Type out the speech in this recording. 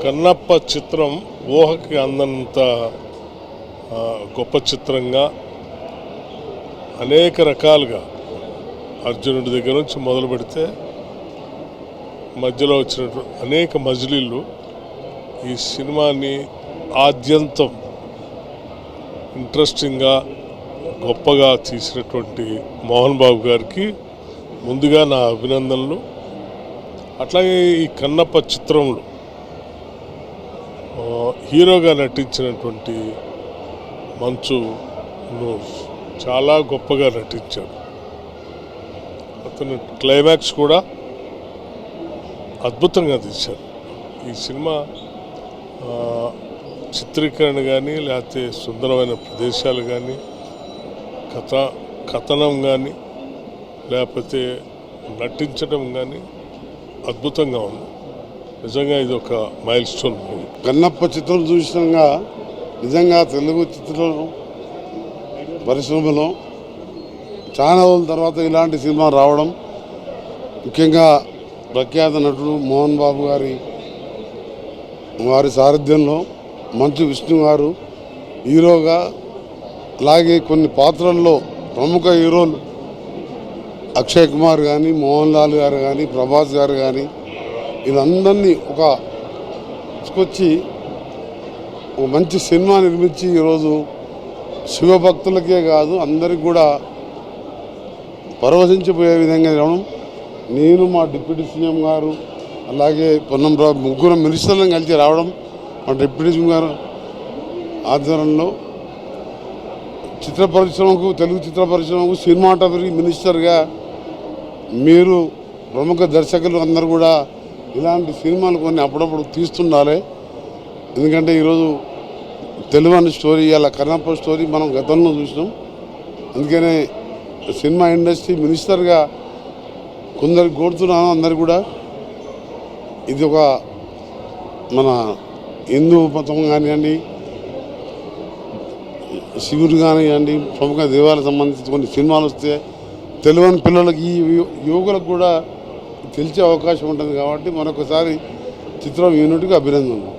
కన్నప్ప చిత్రం ఊహకి అందంత గొప్ప చిత్రంగా అనేక రకాలుగా అర్జునుడి దగ్గర నుంచి మొదలు పెడితే మధ్యలో వచ్చినట్టు అనేక మజిలీలు ఈ సినిమాని ఆద్యంతం ఇంట్రెస్టింగ్గా గొప్పగా తీసినటువంటి మోహన్ బాబు గారికి ముందుగా నా అభినందనలు. అట్లాగే ఈ కన్నప్ప చిత్రంలో హీరోగా నటించినటువంటి మంచు చాలా గొప్పగా నటించాడు. అతను క్లైమాక్స్ కూడా అద్భుతంగా తీశారు. ఈ సినిమా చిత్రీకరణ కానీ లేకపోతే సుందరమైన ప్రదేశాలు కానీ కథనం కానీ లేకపోతే నటించడం కానీ అద్భుతంగా ఉంది. నిజంగా ఇది ఒక మైల్ స్టోన్ మూవీ. కన్నప్ప చిత్రం చూసినాక నిజంగా తెలుగు చిత్ర పరిశ్రమలో చాలా రోజుల తర్వాత ఇలాంటి సినిమా రావడం, ముఖ్యంగా ప్రఖ్యాత నటుడు మోహన్ బాబు వారి సారథ్యంలో మంచు విష్ణు గారు హీరోగా, అలాగే కొన్ని పాత్రల్లో ప్రముఖ హీరోలు అక్షయ్ కుమార్ కానీ, మోహన్ లాల్ గారు కానీ, ప్రభాస్ గారు కానీ వీళ్ళందరినీ తీసుకొచ్చి ఒక మంచి సినిమా నిర్మించి ఈరోజు శివభక్తులకే కాదు అందరికి కూడా పరవశించిపోయే విధంగా రావడం, నేను మా డిప్యూటీ సీఎం గారు అలాగే పొన్నం ముగ్గురు మినిస్టర్లను కలిసి రావడం, మా డిప్యూటీ సీఎం గారు ఆధ్వర్యంలో చిత్ర పరిశ్రమకు, తెలుగు చిత్ర పరిశ్రమకు సినిమాటోగ్రఫీ మినిస్టర్గా మీరు ప్రముఖ దర్శకులు అందరూ కూడా ఇలాంటి సినిమాలు కొన్ని అప్పుడప్పుడు తీస్తుండాలి. ఎందుకంటే ఈరోజు తెలుగు స్టోరీ, అలా కన్నప్ప స్టోరీ మనం గతంలో చూసినాం. అందుకనే సినిమా ఇండస్ట్రీ మినిస్టర్గా కొందరికి కోరుతున్నాను, అందరు కూడా ఇది ఒక మన హిందూ మతం కానివ్వండి, శివుడు కానివ్వండి, ప్రముఖ దేవాలకు సంబంధించి కొన్ని సినిమాలు వస్తే తెలియని పిల్లలకి, ఈ యువకులకు కూడా తెలిసే అవకాశం ఉంటుంది. కాబట్టి మరొకసారి చిత్రం యూనిట్కి అభినందనలు.